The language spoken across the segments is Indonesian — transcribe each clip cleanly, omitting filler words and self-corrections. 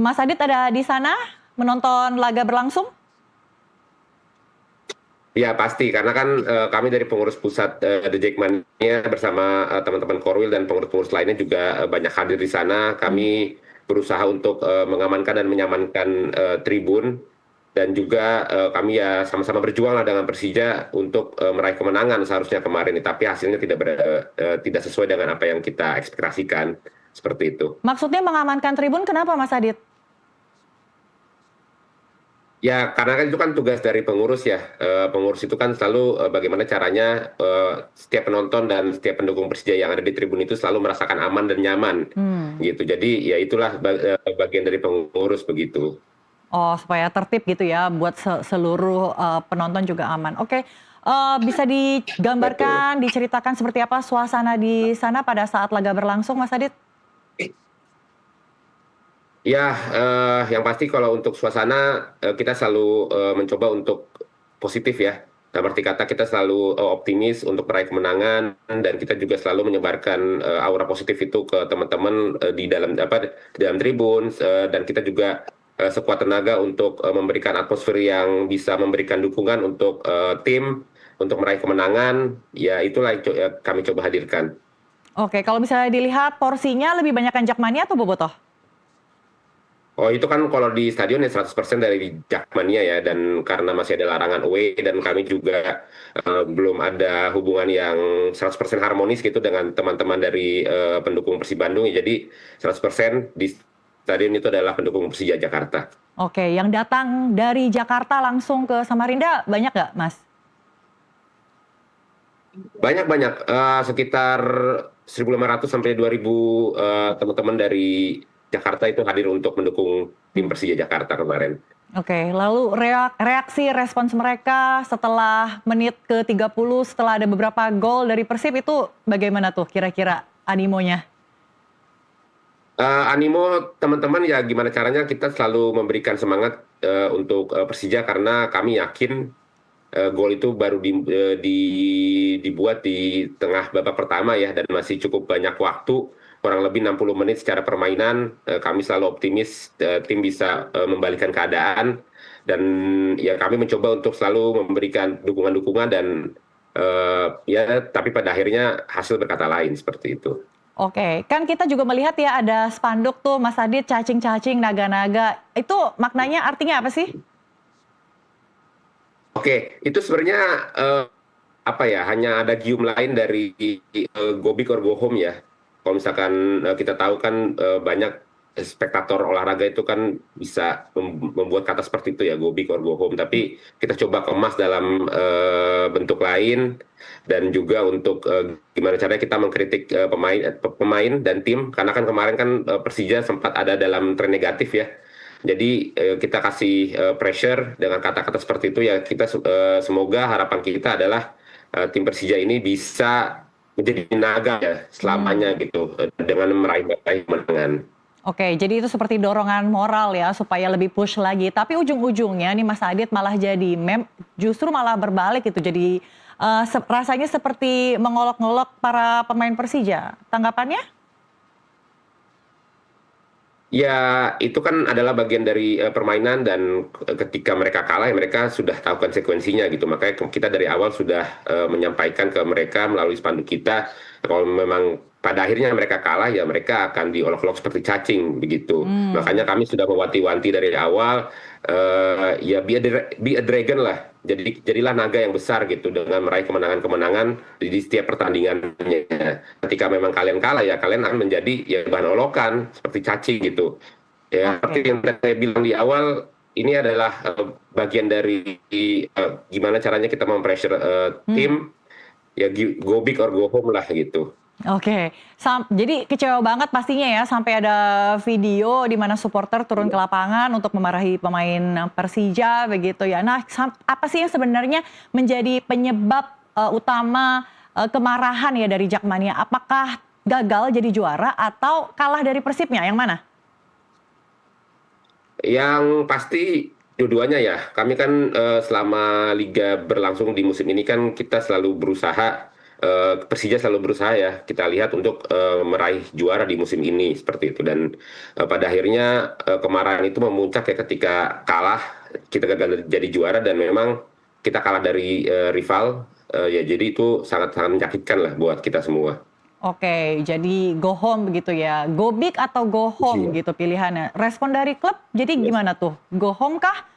Mas Adit ada di sana menonton laga berlangsung? Ya pasti, karena kan kami dari pengurus pusat The Jackmania bersama teman-teman Korwil dan pengurus-pengurus lainnya juga banyak hadir di sana. Hmm. Kami berusaha untuk mengamankan dan menyamankan tribun dan juga kami ya sama-sama berjuang lah dengan Persija untuk meraih kemenangan seharusnya kemarin, tapi hasilnya tidak sesuai dengan apa yang kita ekspektasikan seperti itu. Maksudnya mengamankan tribun kenapa Mas Adit? Ya, karena kan itu kan tugas dari pengurus ya. Pengurus itu kan selalu bagaimana caranya setiap penonton dan setiap pendukung Persija yang ada di tribun itu selalu merasakan aman dan nyaman, Hmm. gitu. Jadi ya itulah bagian dari pengurus begitu. Oh, supaya tertib gitu ya, buat seluruh penonton juga aman. Oke, bisa Betul. digambarkan, diceritakan seperti apa suasana di sana pada saat laga berlangsung, Mas Adit? Ya, yang pasti kalau untuk suasana kita selalu mencoba untuk positif ya. Dalam arti kata kita selalu optimis untuk meraih kemenangan dan kita juga selalu menyebarkan aura positif itu ke teman-teman di dalam di dalam tribun dan kita juga sekuat tenaga untuk memberikan atmosfer yang bisa memberikan dukungan untuk tim untuk meraih kemenangan. Ya itulah yang kami coba hadirkan. Oke, kalau misalnya dilihat porsinya lebih banyak Jakmania atau Bobotoh? Oh itu kan kalau di stadion ya 100% dari Jakmania ya, dan karena masih ada larangan away dan kami juga belum ada hubungan yang 100% harmonis gitu dengan teman-teman dari pendukung Persib Bandung ya, jadi 100% di stadion itu adalah pendukung Persija Jakarta. Oke, yang datang dari Jakarta langsung ke Samarinda banyak nggak, Mas? Banyak-banyak, sekitar 1.500 sampai 2.000 teman-teman dari Jakarta itu hadir untuk mendukung tim Hmm. Persija Jakarta kemarin. Oke, lalu reaksi respons mereka setelah menit ke-30 setelah ada beberapa gol dari Persib itu bagaimana tuh kira-kira animonya? Animo teman-teman ya gimana caranya kita selalu memberikan semangat untuk Persija karena kami yakin gol itu baru dibuat di tengah babak pertama ya, dan masih cukup banyak waktu, kurang lebih 60 menit secara permainan. Kami selalu optimis tim bisa membalikkan keadaan, dan ya kami mencoba untuk selalu memberikan dukungan-dukungan dan ya tapi pada akhirnya hasil berkata lain seperti itu. Oke, kan kita juga melihat ya ada spanduk tuh Mas Adit, cacing-cacing, naga-naga. Itu maknanya artinya apa sih? Oke, itu sebenarnya eh, apa ya? Hanya ada gium lain dari Go Big or Go Home ya. Kalau misalkan kita tahu kan banyak spektator olahraga itu kan bisa membuat kata seperti itu ya, Go Big or Go Home. Tapi kita coba kemas dalam bentuk lain dan juga untuk gimana caranya kita mengkritik pemain dan tim, karena kan kemarin kan Persija sempat ada dalam tren negatif ya. Jadi kita kasih pressure dengan kata-kata seperti itu ya, kita semoga harapan kita adalah tim Persija ini bisa menjadi naga ya selamanya Hmm. gitu dengan meraih kemenangan. Oke, jadi itu seperti dorongan moral ya supaya lebih push lagi. Tapi ujung-ujungnya nih Mas Adit malah jadi justru malah berbalik gitu. Jadi rasanya seperti mengolok-ngolok para pemain Persija. Tanggapannya? Ya, itu kan adalah bagian dari permainan, dan ketika mereka kalah ya mereka sudah tahu konsekuensinya gitu. Makanya kita dari awal sudah menyampaikan ke mereka melalui spanduk kita, kalau memang pada akhirnya mereka kalah ya mereka akan diolok-olok seperti cacing begitu. Hmm. Makanya kami sudah mewanti-wanti dari awal, ya be a dragon lah. Jadilah naga yang besar gitu dengan meraih kemenangan-kemenangan di setiap pertandingannya. Ketika memang kalian kalah ya kalian akan menjadi ya bahan olokan seperti cacing gitu. Ya, Oke. seperti yang saya bilang di awal, ini adalah bagian dari gimana caranya kita mempressure Hmm. tim, ya go big or go home lah gitu. Oke, jadi kecewa banget pastinya ya sampai ada video di mana supporter turun ke lapangan untuk memarahi pemain Persija begitu ya. Nah, apa sih yang sebenarnya menjadi penyebab utama kemarahan ya dari Jakmania? Apakah gagal jadi juara atau kalah dari Persibnya? Yang mana? Yang pasti dua-duanya ya. Kami kan selama liga berlangsung di musim ini kan kita selalu berusaha Persija selalu berusaha ya kita lihat untuk meraih juara di musim ini seperti itu dan pada akhirnya kemarahan itu memuncak ya ketika kalah kita gagal jadi juara dan memang kita kalah dari rival ya jadi itu sangat-sangat menyakitkan lah buat kita semua. Oke, jadi go home begitu ya. Go big atau go home Iya. gitu pilihannya. Respon dari klub jadi Yes. gimana tuh? Go home kah?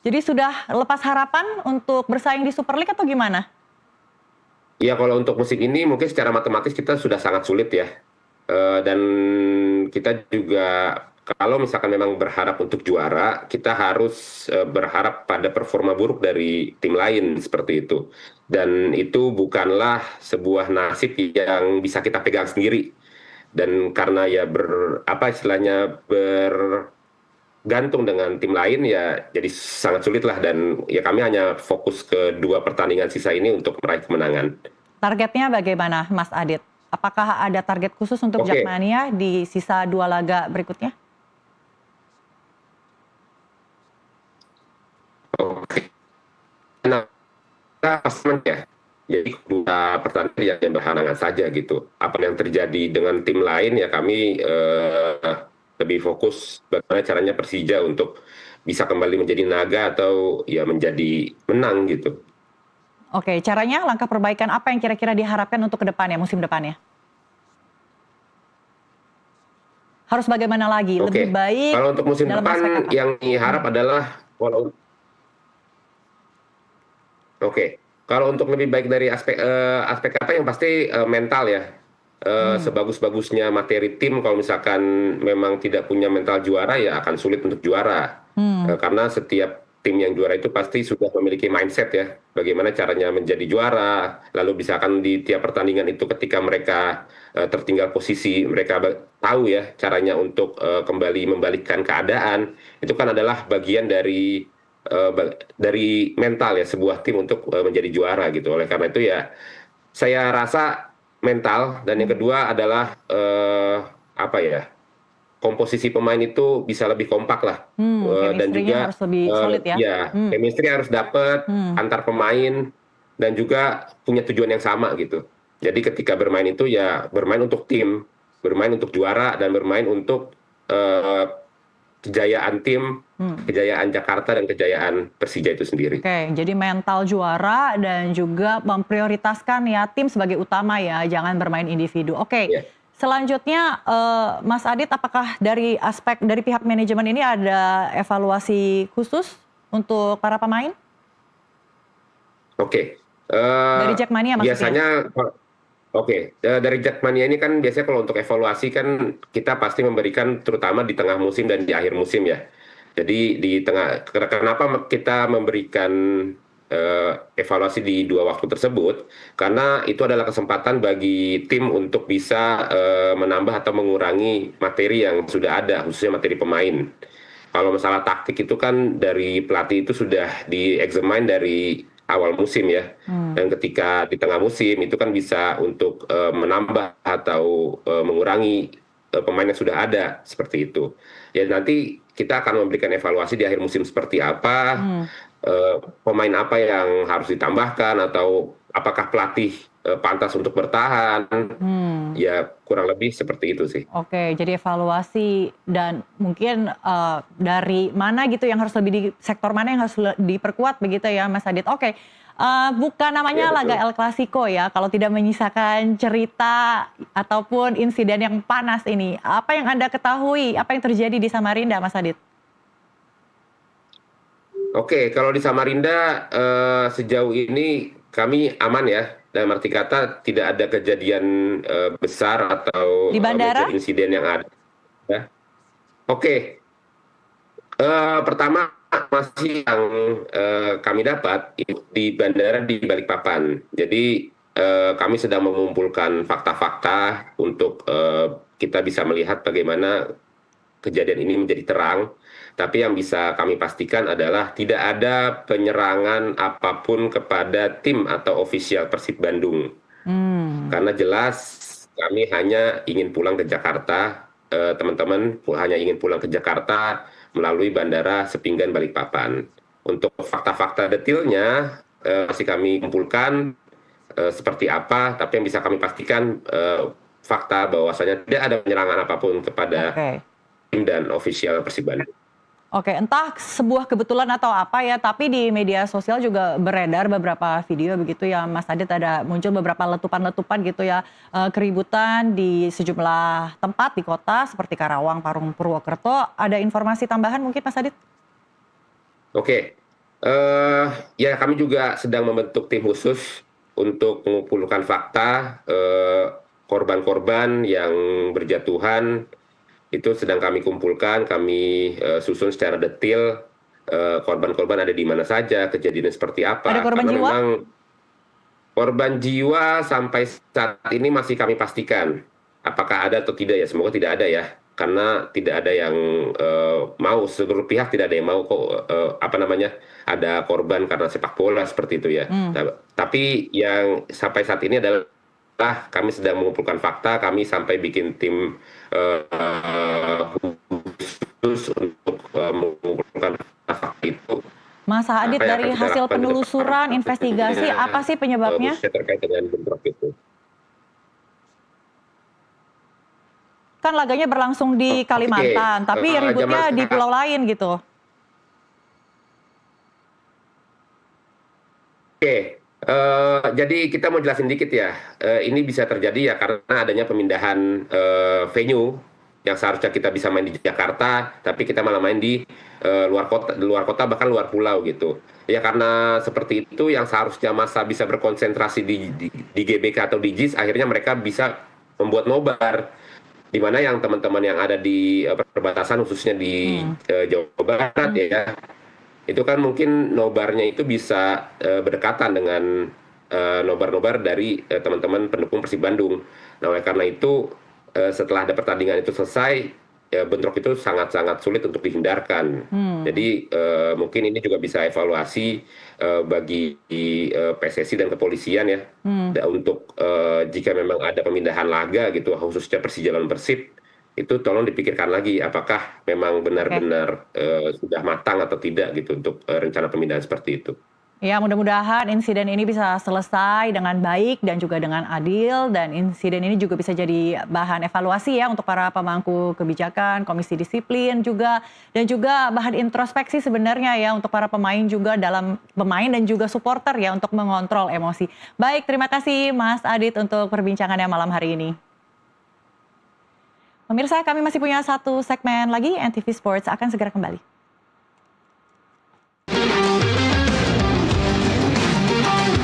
Jadi sudah lepas harapan untuk bersaing di Super League atau gimana? Ya kalau untuk musim ini mungkin secara matematis kita sudah sangat sulit ya. Dan kita juga kalau misalkan memang berharap untuk juara, kita harus berharap pada performa buruk dari tim lain seperti itu. Dan itu bukanlah sebuah nasib yang bisa kita pegang sendiri. Dan karena ya apa istilahnya bergantung dengan tim lain ya jadi sangat sulit lah dan ya kami hanya fokus ke dua pertandingan sisa ini untuk meraih kemenangan. Targetnya bagaimana, Mas Adit? Apakah ada target khusus untuk Oke, Jakmania di sisa 2 laga berikutnya? oke. Nah, kita pastikan ya. Jadi dua pertandingan yang berhalangan saja gitu. Apa yang terjadi dengan tim lain ya kami lebih fokus bagaimana caranya Persija untuk bisa kembali menjadi naga atau ya menjadi menang gitu. Oke, caranya langkah perbaikan apa yang kira-kira diharapkan untuk ke depannya, musim depannya? Harus bagaimana lagi? Lebih Oke, baik kalau untuk musim dalam aspek depan apa? yang diharap adalah walau oke, kalau untuk lebih baik dari aspek apa yang pasti mental ya. Hmm, Sebagus-bagusnya materi tim, kalau misalkan memang tidak punya mental juara ya akan sulit untuk juara. hmm, Karena setiap tim yang juara itu pasti sudah memiliki mindset ya, bagaimana caranya menjadi juara. Lalu misalkan di tiap pertandingan itu ketika mereka tertinggal posisi, mereka tahu ya caranya untuk kembali membalikkan keadaan. Itu kan adalah bagian dari mental ya sebuah tim untuk menjadi juara gitu. Oleh karena itu ya saya rasa mental dan yang hmm. kedua adalah apa ya komposisi pemain itu bisa lebih kompak lah. Dan Chemistry-nya juga harus lebih solid ya? ya Hmm, chemistry harus dapat hmm. antar pemain dan juga punya tujuan yang sama gitu. Jadi ketika bermain itu ya bermain untuk tim, bermain untuk juara dan bermain untuk eh, kejayaan tim, Hmm. kejayaan Jakarta dan kejayaan Persija itu sendiri. Oke, jadi mental juara dan juga memprioritaskan ya tim sebagai utama ya, jangan bermain individu. Oke, Ya. selanjutnya Mas Adit, apakah dari aspek dari pihak manajemen ini ada evaluasi khusus untuk para pemain Oke, dari Jackmania maksudnya? biasanya oke, dari Jackmania ini kan biasanya kalau untuk evaluasi kan kita pasti memberikan terutama di tengah musim dan di akhir musim ya. Jadi di tengah kenapa kita memberikan evaluasi di dua waktu tersebut? Karena itu adalah kesempatan bagi tim untuk bisa menambah atau mengurangi materi yang sudah ada, khususnya materi pemain. Kalau masalah taktik itu kan dari pelatih itu sudah di-examine dari awal musim ya. Hmm. Dan ketika di tengah musim itu kan bisa untuk menambah atau mengurangi pemain yang sudah ada seperti itu. Ya nanti kita akan memberikan evaluasi di akhir musim seperti apa, Hmm. pemain apa yang harus ditambahkan atau apakah pelatih pantas untuk bertahan. Hmm. Ya kurang lebih seperti itu sih. Oke, jadi evaluasi dan mungkin dari mana gitu yang harus lebih di sektor mana yang harus diperkuat begitu ya Mas Adit. Oke, bukan Ya namanya laga betul. El Clasico ya kalau tidak menyisakan cerita ataupun insiden yang panas ini. Apa yang Anda ketahui, apa yang terjadi di Samarinda Mas Adit? Oke, kalau di Samarinda sejauh ini kami aman ya. Dalam arti kata tidak ada kejadian besar atau Di bandara? major insiden yang ada. Ya. Oke, pertama masih yang kami dapat itu di bandara di Balikpapan. Jadi kami sedang mengumpulkan fakta-fakta untuk kita bisa melihat bagaimana kejadian ini menjadi terang. Tapi yang bisa kami pastikan adalah tidak ada penyerangan apapun kepada tim atau ofisial Persib Bandung. Hmm. Karena jelas kami hanya ingin pulang ke Jakarta, teman-teman hanya ingin pulang ke Jakarta melalui Bandara Sepinggan Balikpapan. Untuk fakta-fakta detailnya masih kami kumpulkan, seperti apa, tapi yang bisa kami pastikan fakta bahwasanya tidak ada penyerangan apapun kepada Oke. tim dan ofisial Persib Bandung. Oke, entah sebuah kebetulan atau apa ya, tapi di media sosial juga beredar beberapa video begitu ya, Mas Adit, ada muncul beberapa letupan-letupan gitu ya, keributan di sejumlah tempat di kota seperti Karawang, Parung, Purwokerto. Ada informasi tambahan mungkin Mas Adit? Oke, ya kami juga sedang membentuk tim khusus untuk mengumpulkan fakta korban-korban yang berjatuhan. Itu sedang kami kumpulkan, kami susun secara detail korban-korban ada di mana saja, kejadian seperti Ada apa. korban Karena jiwa? memang korban jiwa sampai saat ini masih kami pastikan. Apakah ada atau tidak ya, semoga tidak ada ya. Karena tidak ada yang mau, seluruh pihak tidak ada yang mau kok apa namanya, ada korban karena sepak bola seperti itu ya. Hmm. Tapi yang sampai saat ini adalah kami sedang mengumpulkan fakta, kami sampai bikin tim khusus untuk mengumpulkan fakta itu. Mas Adit, Apa yang dari akan kita hasil lakukan ke depan penelusuran, investigasi, apa sih penyebabnya? khususnya terkait dengan bentrok itu. Kan laganya berlangsung di Kalimantan, tapi zaman ributnya di sekarang. pulau lain gitu. Oke, jadi kita mau jelasin dikit ya. Ini bisa terjadi ya karena adanya pemindahan venue yang seharusnya kita bisa main di Jakarta, tapi kita malah main di luar kota bahkan luar pulau gitu. Ya karena seperti itu yang seharusnya masa bisa berkonsentrasi di GBK atau di JIS, akhirnya mereka bisa membuat nobar. Di mana yang teman-teman yang ada di perbatasan khususnya di Jawa Barat ya, itu kan mungkin nobarnya itu bisa berdekatan dengan nobar-nobar dari teman-teman pendukung Persib Bandung. Nah, oleh karena itu setelah ada pertandingan itu selesai, bentrok itu sangat-sangat sulit untuk dihindarkan. Jadi mungkin ini juga bisa evaluasi bagi PSSI dan kepolisian ya, untuk jika memang ada pemindahan laga gitu, khususnya Persija lawan Persib, itu tolong dipikirkan lagi apakah memang benar-benar sudah matang atau tidak gitu untuk rencana pemindahan seperti itu. Ya, mudah-mudahan insiden ini bisa selesai dengan baik dan juga dengan adil, dan insiden ini juga bisa jadi bahan evaluasi ya untuk para pemangku kebijakan, komisi disiplin juga, dan juga bahan introspeksi sebenarnya ya untuk para pemain juga, dalam pemain dan juga supporter ya, untuk mengontrol emosi. Baik, terima kasih Mas Adit untuk perbincangannya malam hari ini. Pemirsa, kami masih punya satu segmen lagi, NTV Sports akan segera kembali.